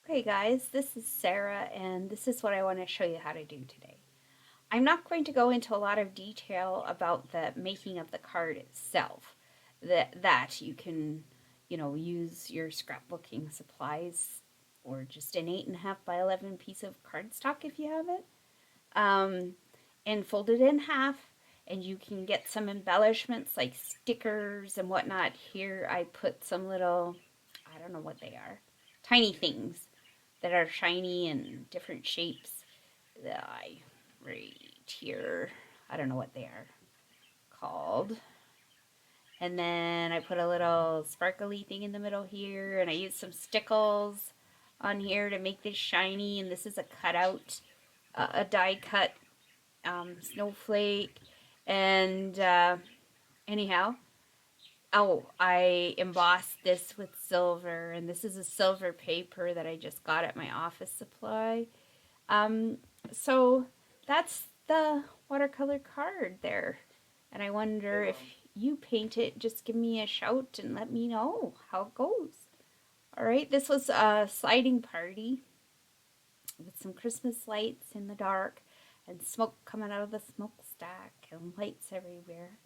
Okay guys, this is Sarah and this is what I want to show you how to do today. I'm not going to go into a lot of detail about the making of the card itself. That you can, use your scrapbooking supplies or just an 8.5 by 11 piece of cardstock if you have it. And fold it in half, and you can get some embellishments like stickers and whatnot. Here I put some little, I don't know what they are, tiny things that are shiny and different shapes. Right here, I don't know what they are called. And then I put a little sparkly thing in the middle here, and I used some stickles on here to make this shiny. And this is a cutout, a die cut snowflake. And anyhow, oh, I embossed this with silver, and this is a silver paper that I just got at my office supply. So that's the watercolor card there. And I wonder if you paint it, just give me a shout and let me know how it goes. All right, this was a sliding party with some Christmas lights in the dark and smoke coming out of the smokestack and lights everywhere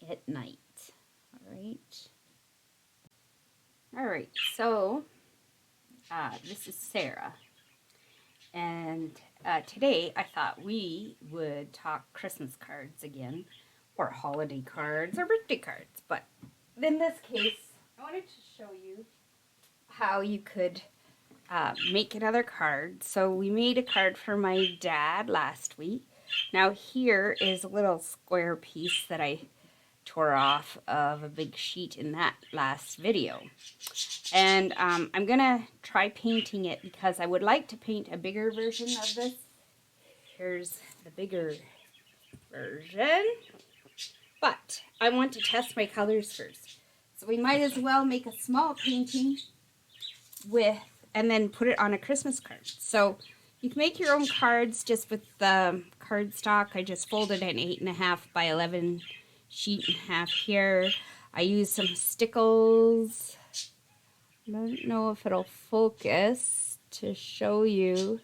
at night. All right, so this is Sarah, and today I thought we would talk Christmas cards again, or holiday cards, or birthday cards, but in this case, I wanted to show you how you could make another card. So we made a card for my dad last week. Now here is a little square piece that I tore off of a big sheet in that last video. And I'm going to try painting it because I would like to paint a bigger version of this. Here's the bigger version. But I want to test my colors first. So we might as well make a small painting and then put it on a Christmas card. So you can make your own cards just with the cardstock. I just folded an 8.5 by 11 sheet in half here. I used some stickles. I don't know if it'll focus to show you.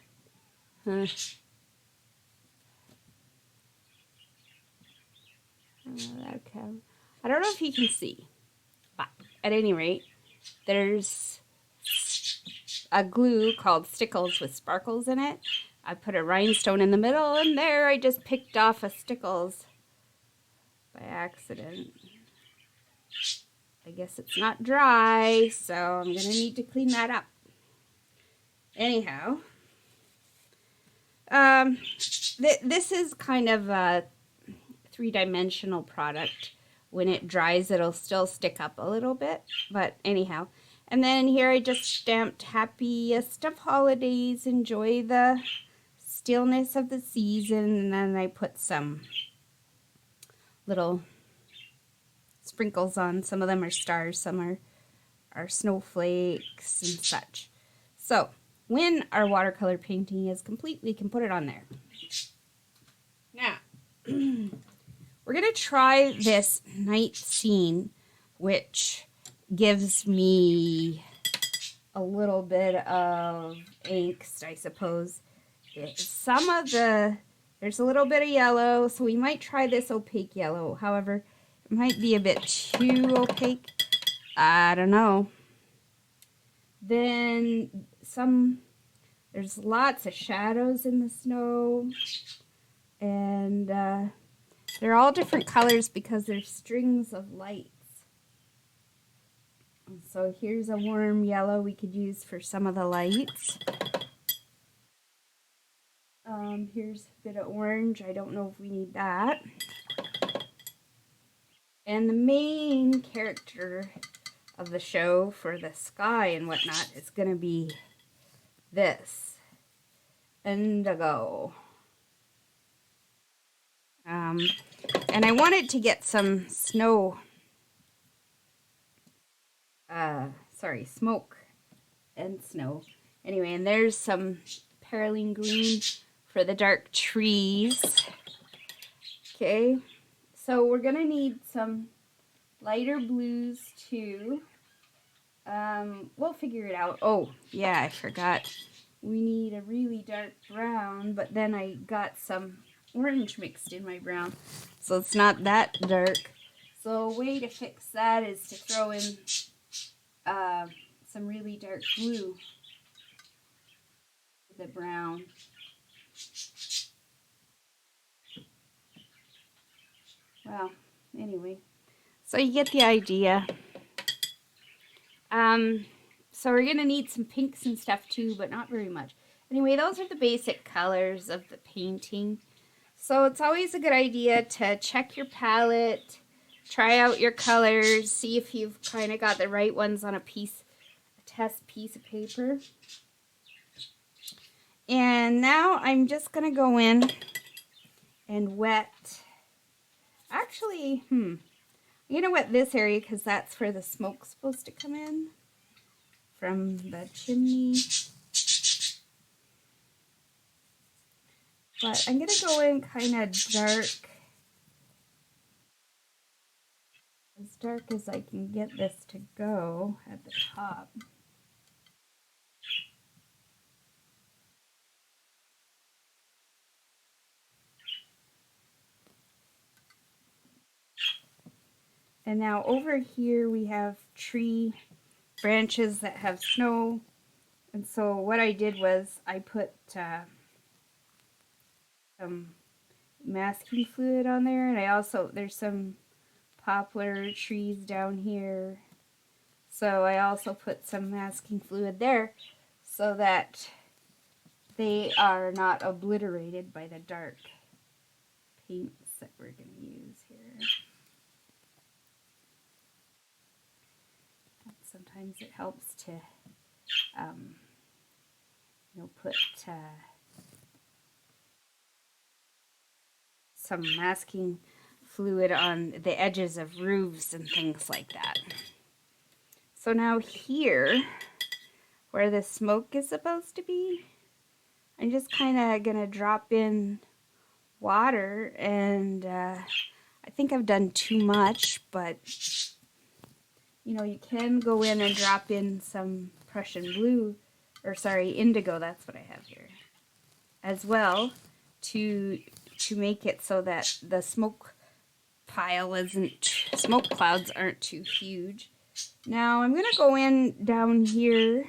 Okay. I don't know if you can see, but at any rate, there's a glue called Stickles with sparkles in it. I put a rhinestone in the middle, and there I just picked off a Stickles by accident. I guess it's not dry, so I'm going to need to clean that up. Anyhow, this is kind of a three-dimensional product. When it dries, it'll still stick up a little bit, but anyhow. And then here I just stamped happiest of holidays, enjoy the stillness of the season, and then I put some little sprinkles on. Some of them are stars, some are snowflakes and such. So when our watercolor painting is complete, we can put it on there. Now, we're going to try this night scene, which gives me a little bit of angst, I suppose. There's a little bit of yellow, so we might try this opaque yellow. However, it might be a bit too opaque. I don't know. Then there's lots of shadows in the snow. And they're all different colors because they're strings of lights. So here's a warm yellow we could use for some of the lights. Here's a bit of orange. I don't know if we need that. And the main character of the show for the sky and whatnot is going to be this. Indigo. And I wanted to get some smoke and snow. Anyway, and there's some Perylene green for the dark trees. Okay, so we're going to need some lighter blues too. We'll figure it out. Oh, yeah, I forgot. We need a really dark brown, but then I got some orange mixed in my brown, so it's not that dark. So a way to fix that is to throw in some really dark blue with the brown. Well, anyway, so you get the idea. So we're gonna need some pinks and stuff too, but not very much. Anyway, those are the basic colors of the painting. So it's always a good idea to check your palette, try out your colors, see if you've kind of got the right ones on a test piece of paper. And now I'm just gonna go in and wet. Actually, I'm gonna wet this area because that's where the smoke's supposed to come in from the chimney. But I'm gonna go in kind of dark as I can get this to go at the top. And now over here we have tree branches that have snow. And so what I did was I put some masking fluid on there, and there's some poplar trees down here. So I also put some masking fluid there so that they are not obliterated by the dark paints that we're going to use here. Sometimes it helps to, put some masking fluid on the edges of roofs and things like that. So now here, where the smoke is supposed to be, I'm just kind of going to drop in water, and I think I've done too much, but you can go in and drop in some Prussian blue, indigo, that's what I have here, as well, to make it so that the smoke clouds aren't too huge. Now I'm going to go in down here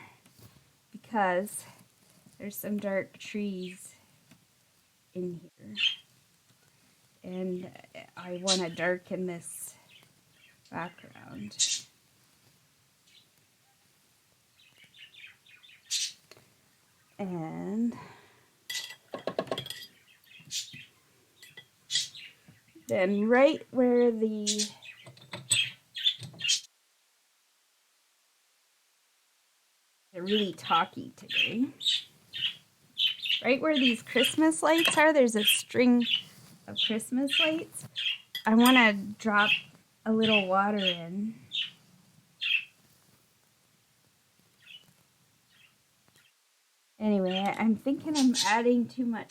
because there's some dark trees in here, and I want to darken this background. And then right where they're really talky today. Right where these Christmas lights are, there's a string of Christmas lights. I want to drop a little water in. Anyway, I'm thinking I'm adding too many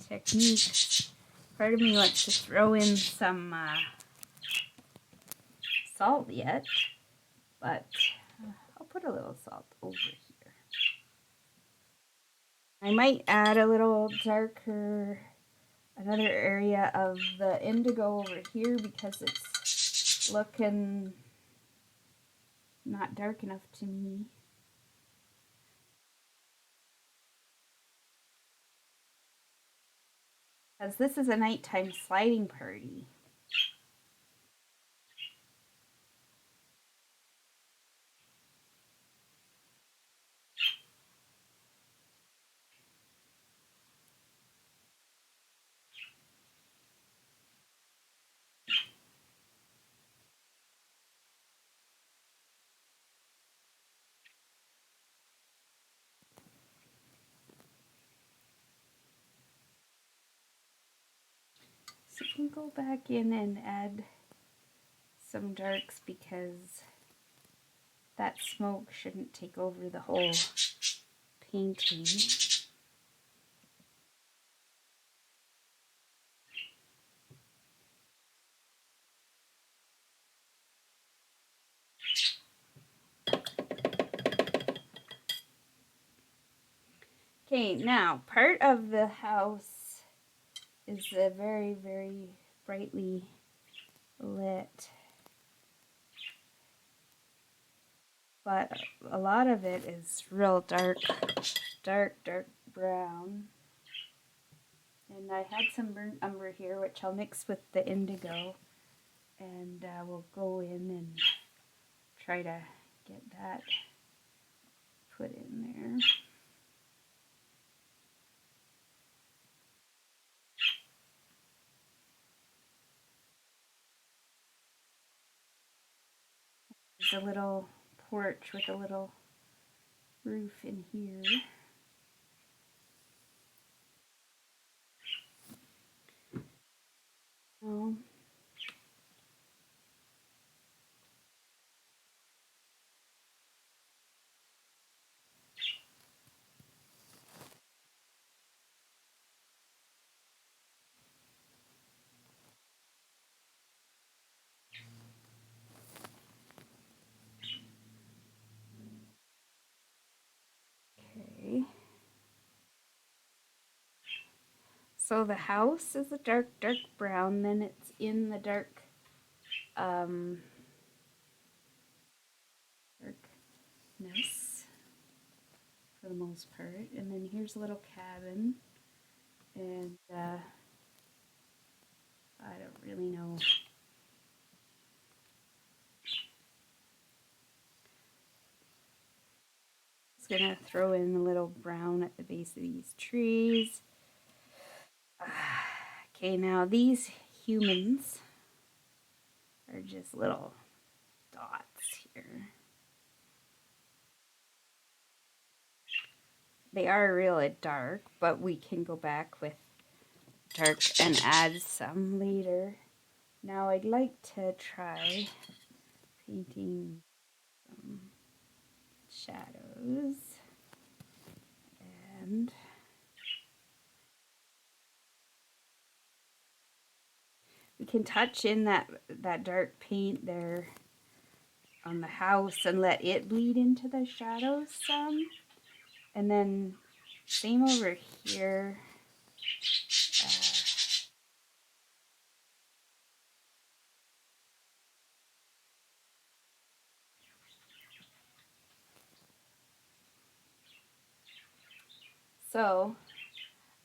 techniques. Part of me wants to throw in some salt yet, but I'll put a little salt over here. I might add a little another area of the indigo over here because it's looking not dark enough to me. Because this is a nighttime sliding party. So you can go back in and add some darks because that smoke shouldn't take over the whole painting. Okay, now part of the house is a very, very brightly lit, but a lot of it is real dark, dark brown. And I had some burnt umber here, which I'll mix with the indigo, and we'll go in and try to get that put in there. There's a little porch with a little roof in here. Oh. Okay. So the house is a dark brown, then it's in the darkness for the most part. And then here's a little cabin, and I don't really know. Just gonna throw in a little brown at the base of these trees. Okay, now these humans are just little dots here. They are really dark, but we can go back with dark and add some later. Now I'd like to try painting some shadows, and we can touch in that dark paint there on the house and let it bleed into the shadows some. And then same over here. So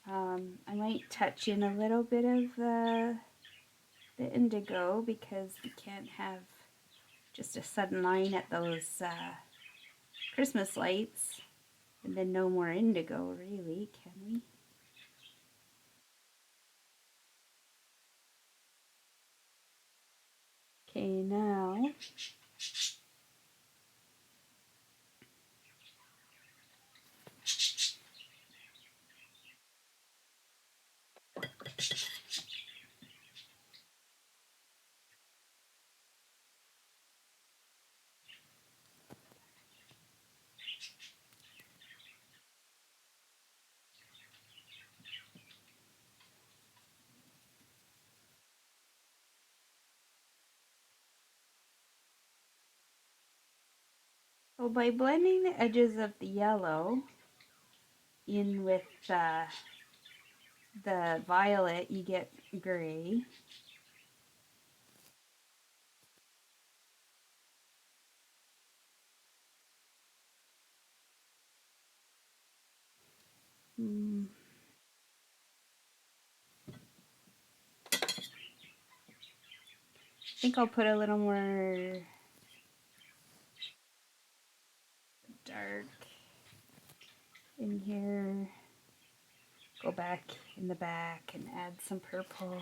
I might touch in a little bit of the indigo, because we can't have just a sudden line at those Christmas lights and then no more indigo, really, can we? Okay, now so by blending the edges of the yellow in with the violet, you get gray. I think I'll put a little more dark in here. Go back in the back and add some purple.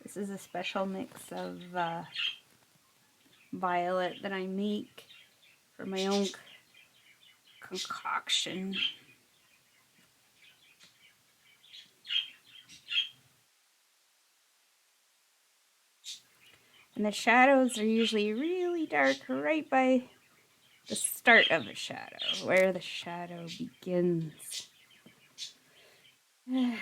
This is a special mix of violet that I make for my own concoction. And the shadows are usually really dark right by the start of a shadow, where the shadow begins. Now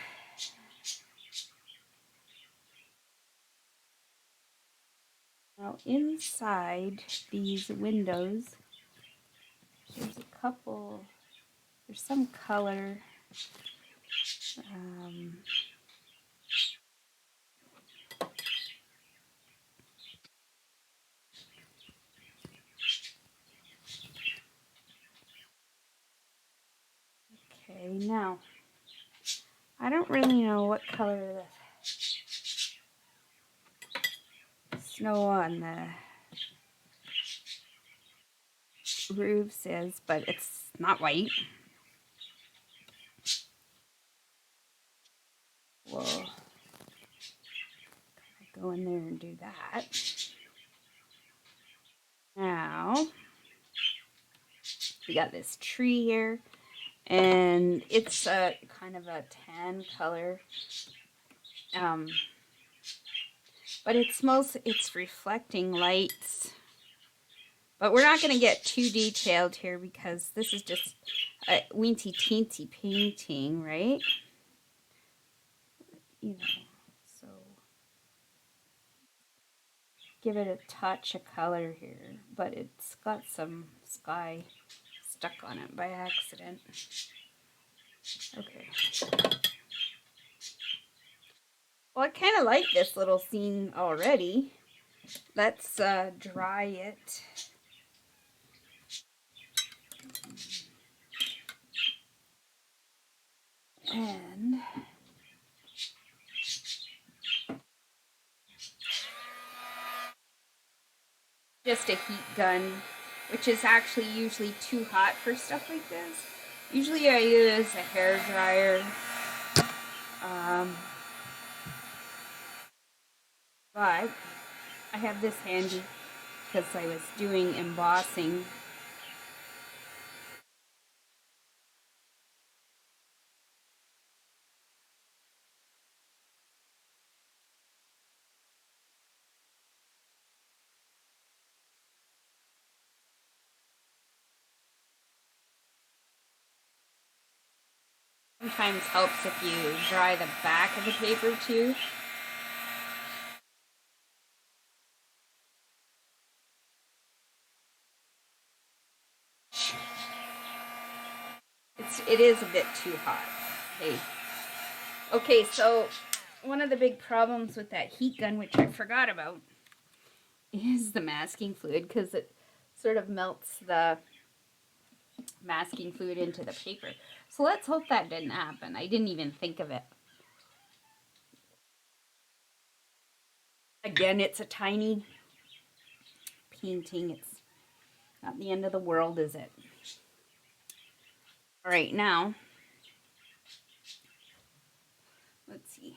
inside these windows, there's there's some color. Okay, now I don't really know what color the snow on the roofs is, but it's not white. We'll go in there and do that. Now, we got this tree here, and it's a kind of a tan color. But it's reflecting lights. But we're not going to get too detailed here because this is just a weensy teensy painting, right? You know, so give it a touch of color here, but it's got some sky stuck on it by accident. Okay. Well, I kind of like this little scene already. Let's dry it. And just a heat gun, which is actually usually too hot for stuff like this. Usually I use a hair dryer. But I have this handy because I was doing embossing. Sometimes helps if you dry the back of the paper too. It is a bit too hot. Hey. Okay, so one of the big problems with that heat gun, which I forgot about, is the masking fluid, because it sort of melts the masking fluid into the paper. So let's hope that didn't happen. I didn't even think of it. Again, it's a tiny painting. It's not the end of the world, is it? All right, now, let's see.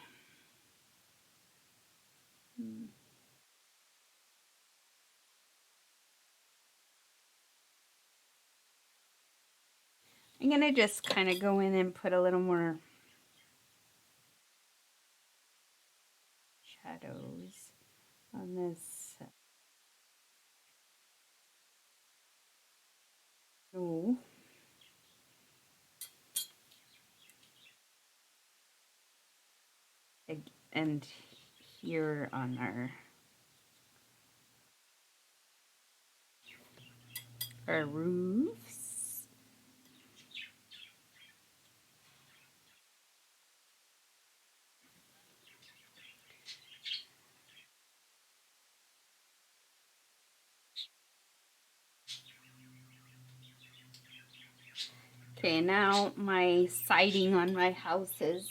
I'm going to just kind of go in and put a little more shadows on this. Oh. And here on our roofs. Okay, now my siding on my houses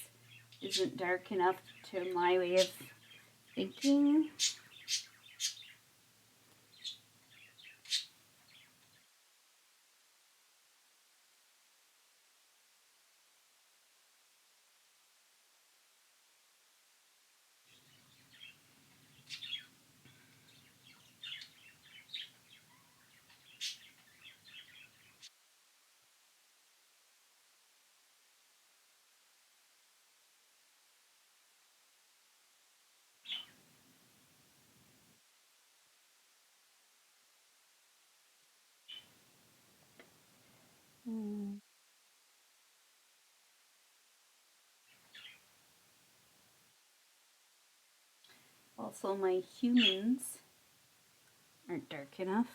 isn't dark enough to my way of thinking. Also, my humans aren't dark enough.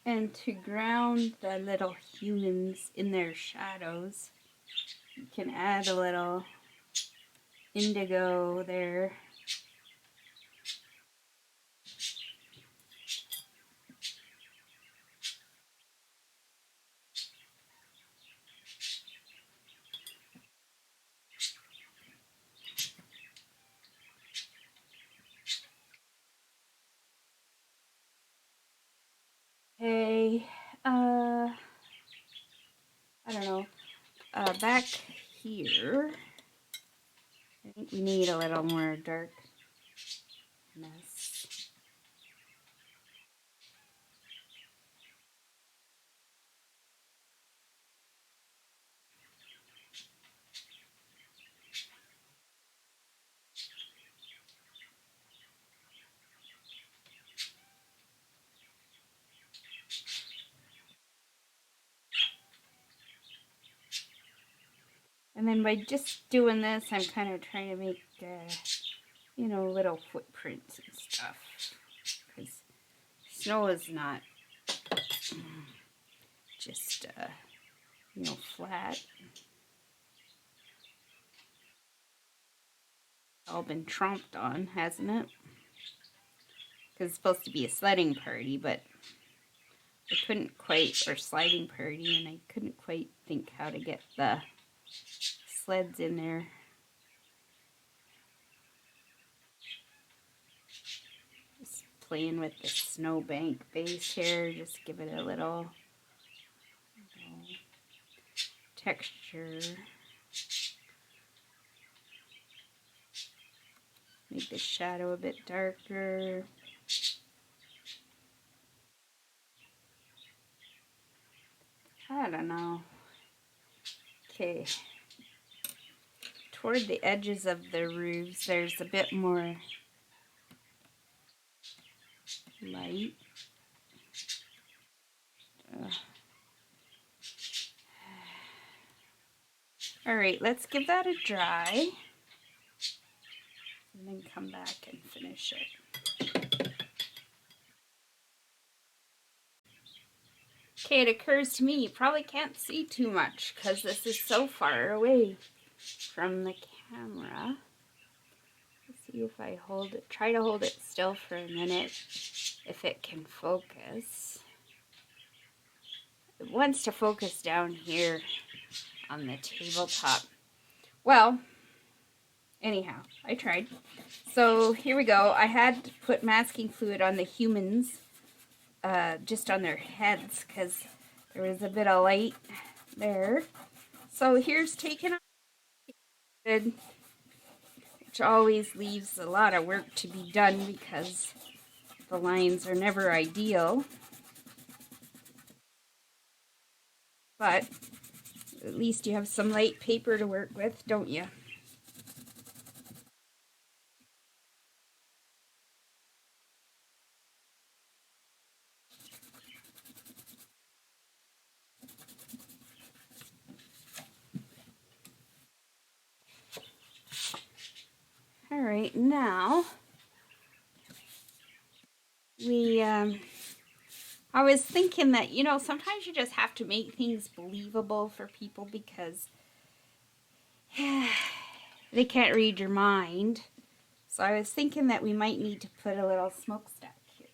And to ground the little humans in their shadows, you can add a little indigo there. Okay, I don't know, back here, I think we need a little more darkness. And then by just doing this, I'm kind of trying to make, you know, little footprints and stuff. Because snow is not just, you know, flat. All been tromped on, hasn't it? Because it's supposed to be a sledding party, but I couldn't quite, or sliding party, and I couldn't quite think how to get the sleds in there. Just playing with the snowbank base here, just give it a little texture. Make the shadow a bit darker. I don't know. Okay. Toward the edges of the roofs, there's a bit more light. All right, let's give that a dry. And then come back and finish it. Okay, it occurs to me you probably can't see too much because this is so far away from the camera. Let's see if I hold it, try to hold it still for a minute, if it can focus. It wants to focus down here on the tabletop. Well, anyhow, I tried. So here we go. I had to put masking fluid on the humans, just on their heads, because there was a bit of light there. So here's taken off, which always leaves a lot of work to be done because the lines are never ideal. But at least you have some light paper to work with, don't you? All right, now I was thinking that, you know, sometimes you just have to make things believable for people because they can't read your mind. So I was thinking that we might need to put a little smokestack here.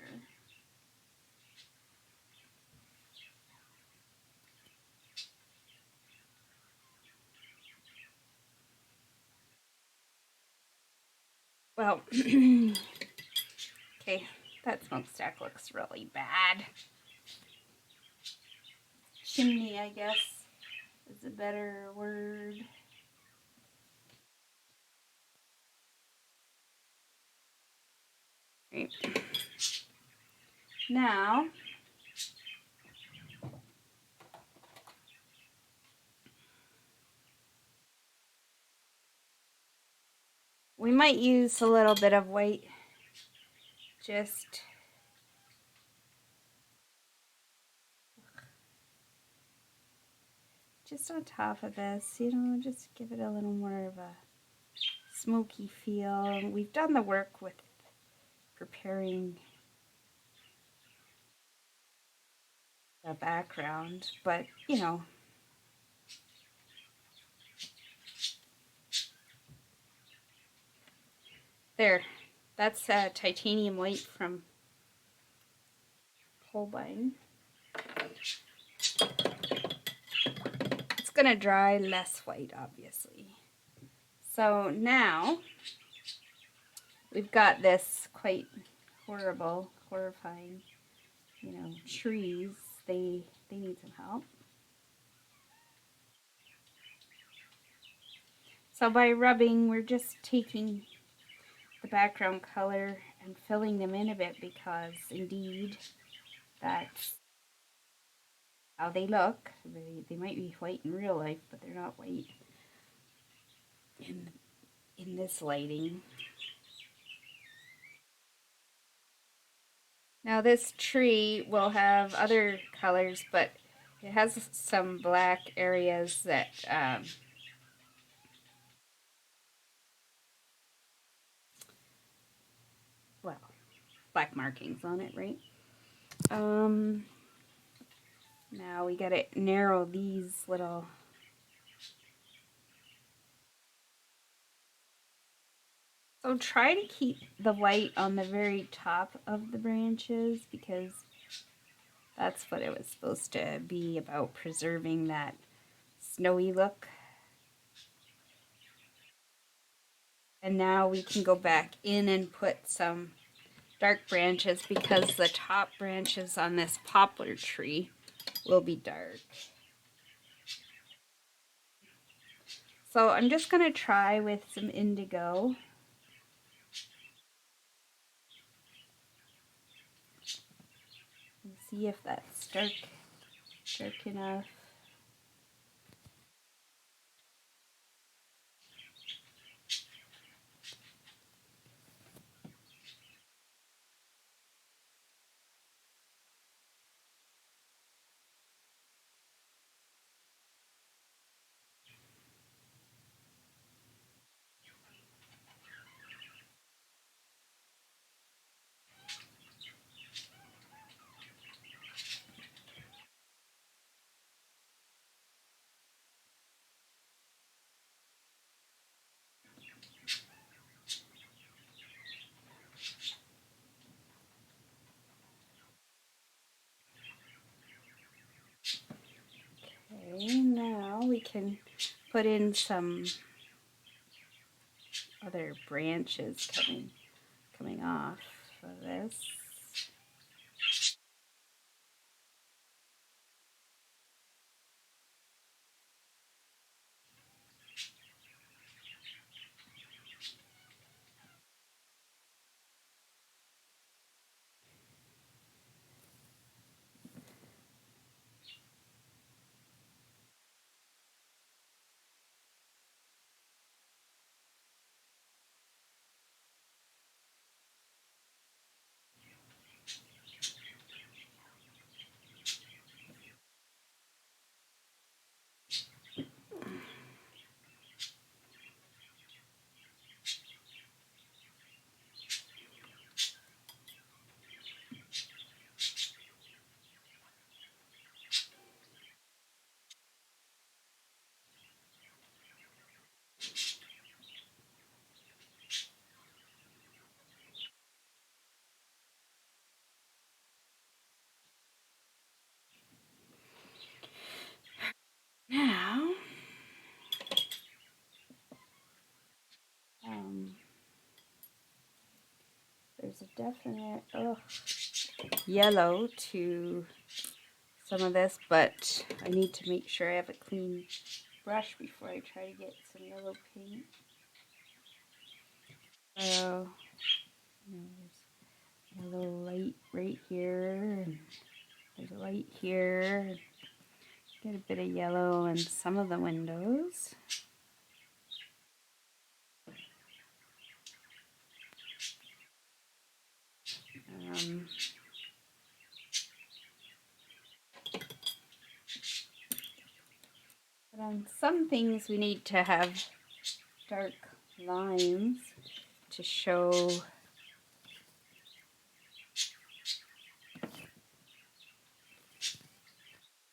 Well, okay, that smokestack looks really bad. Chimney, I guess, is a better word. Right. Now, we might use a little bit of white just on top of this, you know, just give it a little more of a smoky feel. We've done the work with preparing the background, but you know, there, that's titanium white from Holbein. It's gonna dry less white, obviously. So now we've got this quite horrifying, you know, trees. They need some help. So by rubbing, we're just taking the background color and filling them in a bit, because indeed that's how they look. They might be white in real life, but they're not white in this lighting. Now this tree will have other colors, but it has some black areas that well, black markings on it, right? Now we gotta narrow these little. So try to keep the white on the very top of the branches, because that's what it was supposed to be about, preserving that snowy look. And now we can go back in and put some dark branches, because the top branches on this poplar tree will be dark. So I'm just going to try with some indigo. And see if that's dark enough. Okay, now we can put in some other branches coming off of this. Now, there's a definite yellow to some of this, but I need to make sure I have a clean brush before I try to get some yellow paint. So, there's a little light right here, and there's a light here. Get a bit of yellow in some of the windows. But on some things we need to have dark lines to show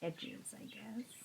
edges, I guess.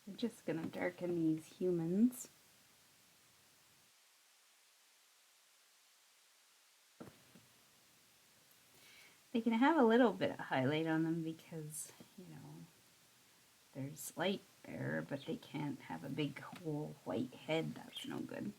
We're just going to darken these humans. They can have a little bit of highlight on them because, you know, there's light there, but they can't have a big whole white head. That's no good.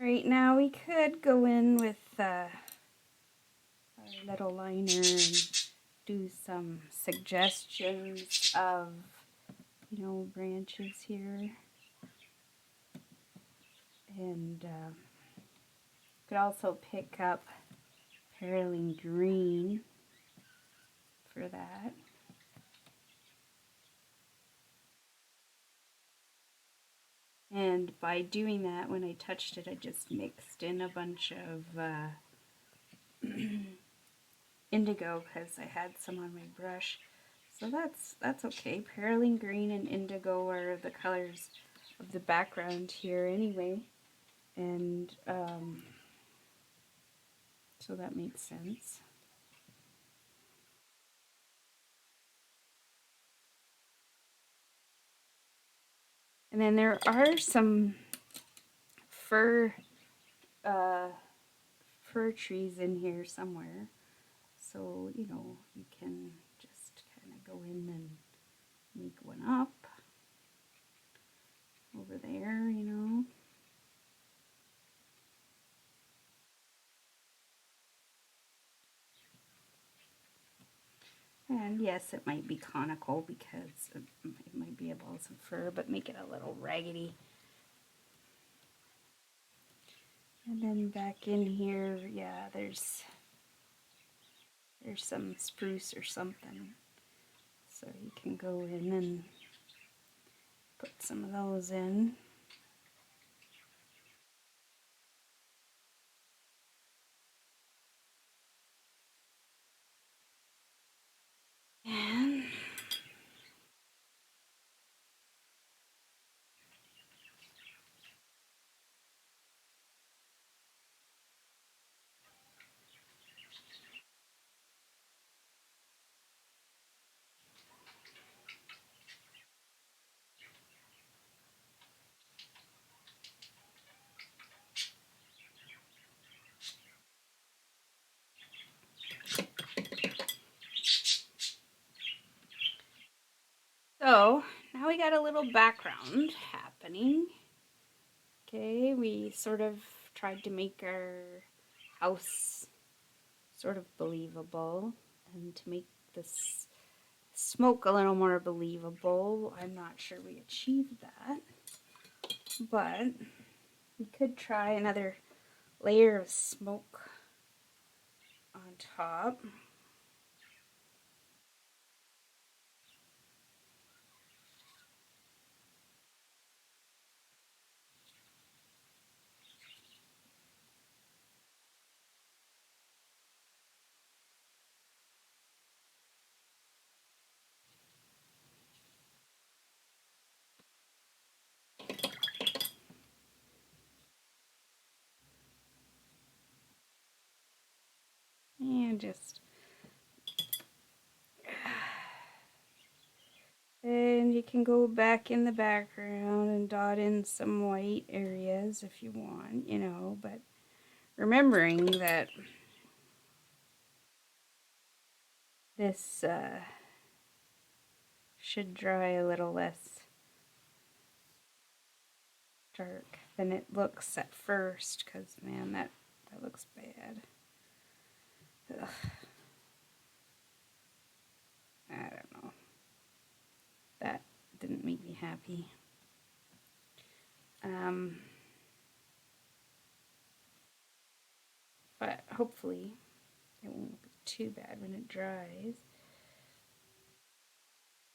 Right now we could go in with our little liner and do some suggestions of, you know, branches here. And could also pick up Perylene green for that. And by doing that, when I touched it, I just mixed in a bunch of Indigo because I had some on my brush. So that's okay. Perylene green and indigo are the colors of the background here anyway. And so that makes sense. And then there are some fir trees in here somewhere. So, you know, you can just kind of go in and make one up over there, you know. And yes, it might be conical because it might be a balsam fir, but make it a little raggedy. And then back in here, yeah, there's some spruce or something. So you can go in and put some of those in. And so now we got a little background happening. Okay, we sort of tried to make our house sort of believable and to make this smoke a little more believable. I'm not sure we achieved that, but we could try another layer of smoke on top. And just, and you can go back in the background and dot in some white areas if you want, you know, but remembering that this should dry a little less dark than it looks at first, because man, that looks bad. Ugh. I don't know. That didn't make me happy. But hopefully it won't be too bad when it dries.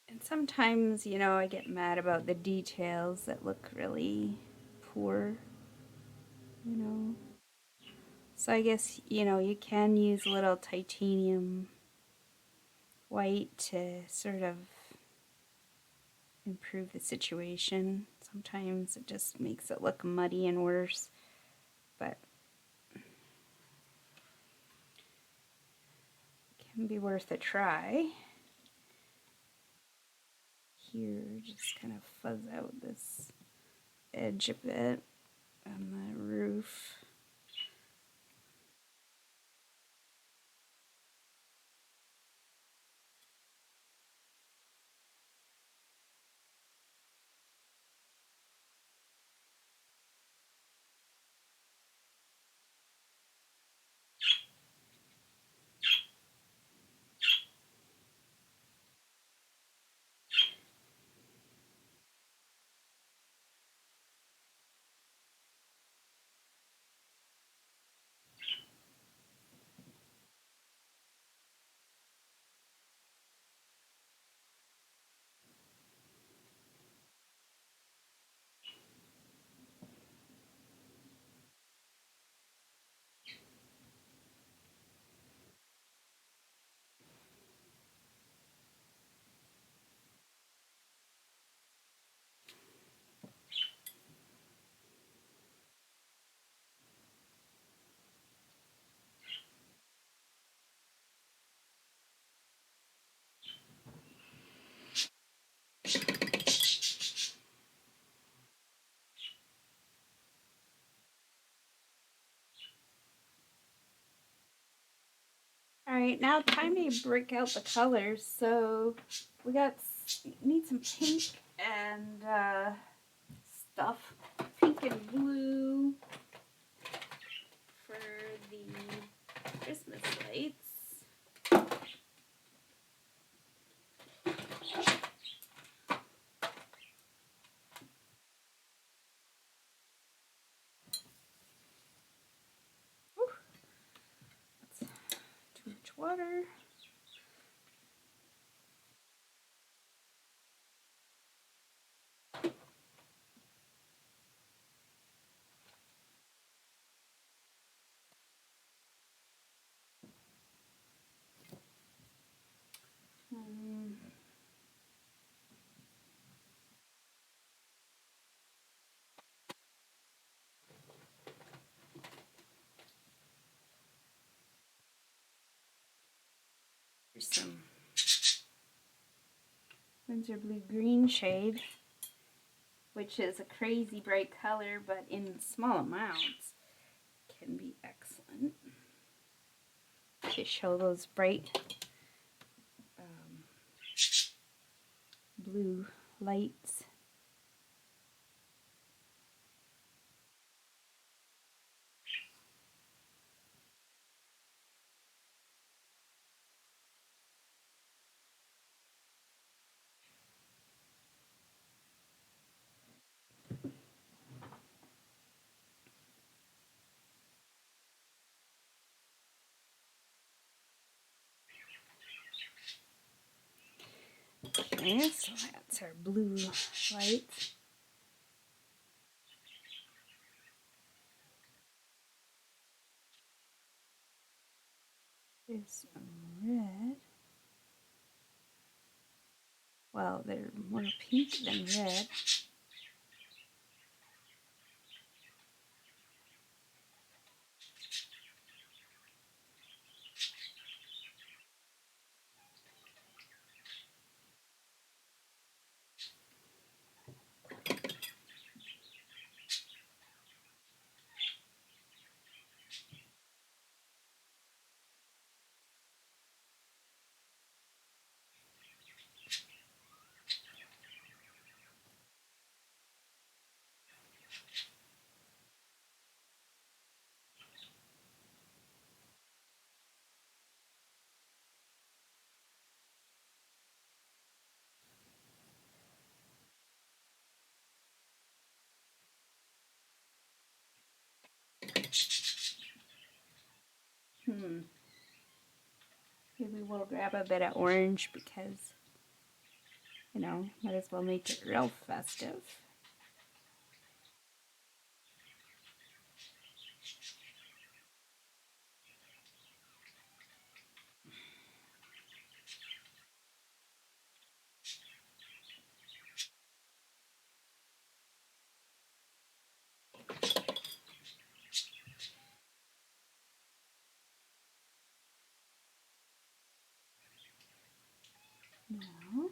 And sometimes, you know, I get mad about the details that look really poor, you know. So I guess, you know, you can use a little titanium white to sort of improve the situation. Sometimes it just makes it look muddy and worse, but it can be worth a try. Here, just kind of fuzz out this edge a bit on the roof. Alright, now time to break out the colors. So we need some pink and stuff. Pink and blue for the Christmas lights. Whew. That's too much water. Here's some Winsor blue green shade, which is a crazy bright color, but in small amounts can be excellent to show those bright blue lights. Okay, so that's our blue lights. Here's some red. Well, they're more pink than red. Maybe we'll grab a bit of orange because, you know, might as well make it real festive. Now,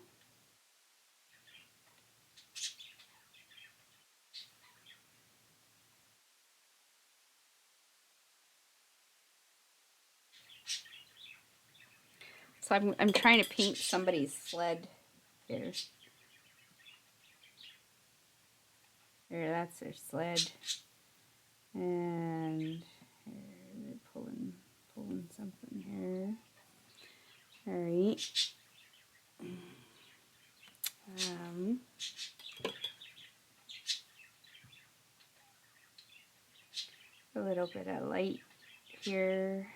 so I'm trying to paint somebody's sled here. There, that's their sled. And here, they're pulling something here. Alright. A little bit of light here.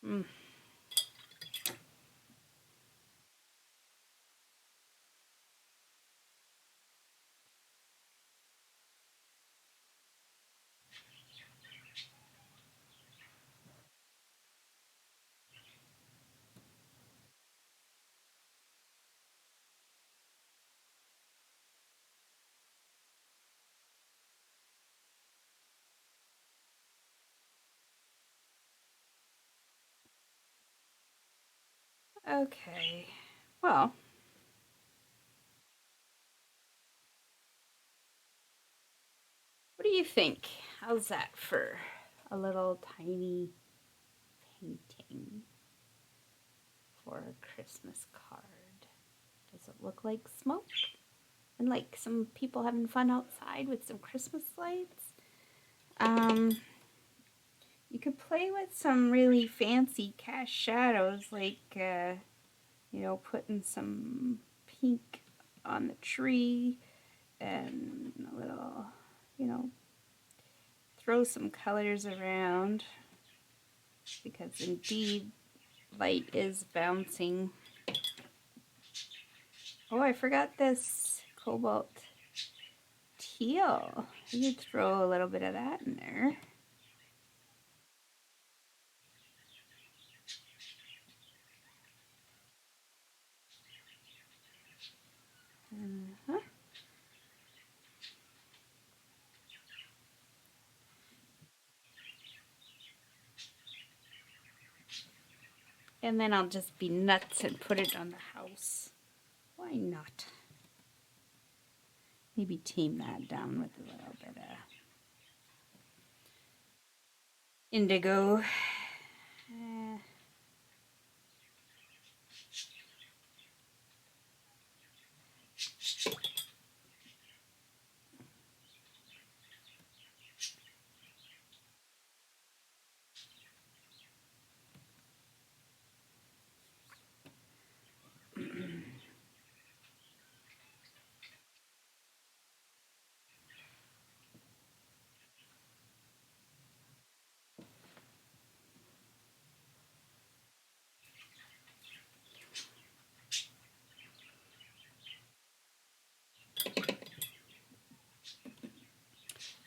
Mm. Okay, well, what do you think? How's that for a little tiny painting for a Christmas card? Does it look like smoke? And like some people having fun outside with some Christmas lights? You could play with some really fancy cast shadows, like, you know, putting some pink on the tree and a little, you know, throw some colors around, because indeed light is bouncing. Oh, I forgot this Cobalt Teal. You could throw a little bit of that in there. Uh-huh. And then I'll just be nuts and put it on the house. Why not? Maybe tame that down with a little bit of indigo.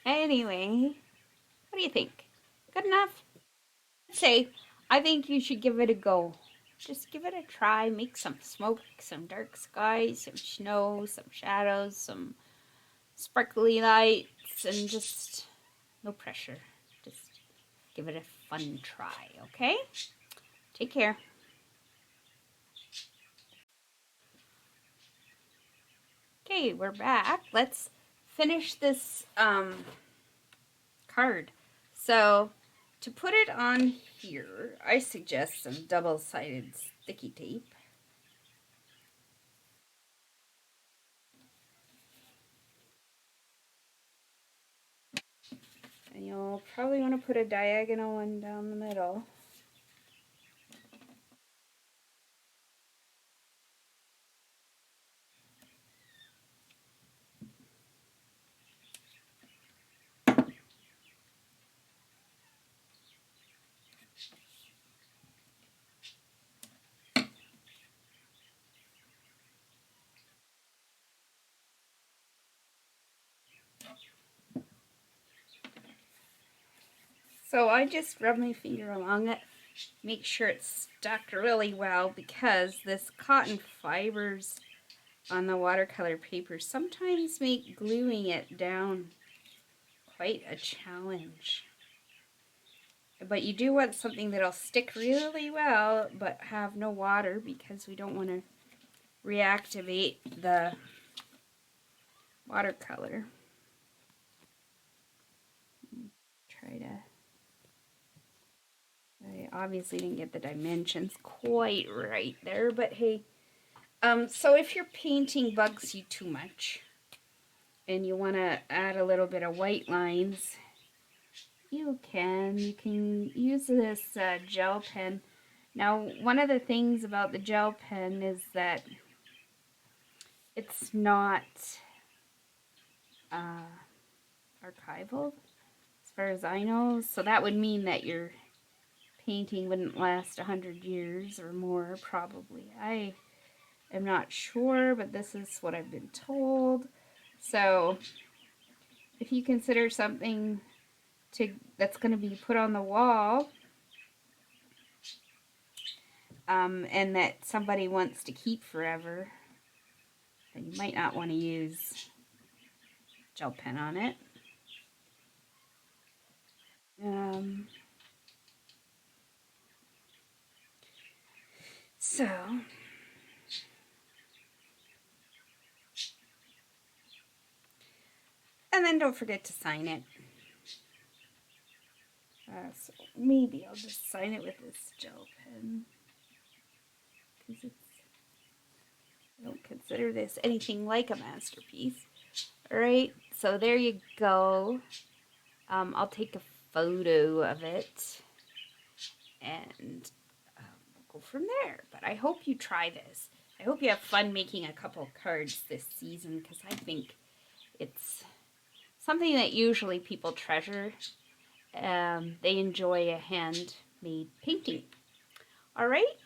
Anyway, what do you think? Good enough? Say, I think you should give it a go. Just give it a try. Make some smoke, some dark skies, some snow, some shadows, some sparkly lights, and just no pressure. Just give it a fun try, okay? Take care. Okay, we're back. Let's finish this card. So, to put it on here, I suggest some double-sided sticky tape. And you'll probably want to put a diagonal one down the middle. So I just rub my finger along it, make sure it's stuck really well, because this cotton fibers on the watercolor paper sometimes make gluing it down quite a challenge. But you do want something that'll stick really well but have no water, because we don't want to reactivate the watercolor. Try to... I obviously didn't get the dimensions quite right there, but hey. So if your painting bugs you too much and you want to add a little bit of white lines, you can use this gel pen. Now, one of the things about the gel pen is that it's not archival, as far as I know. So that would mean that your painting wouldn't last 100 years or more, probably. I am not sure, but this is what I've been told. So if you consider something that's going to be put on the wall, and that somebody wants to keep forever, then you might not want to use gel pen on it. So, and then don't forget to sign it. So maybe I'll just sign it with this gel pen, because I don't consider this anything like a masterpiece. All right, so there you go. I'll take a photo of it, and we'll go from there. But I hope you try this. I hope you have fun making a couple cards this season, because I think it's something that usually people treasure. They enjoy a handmade painting. All right,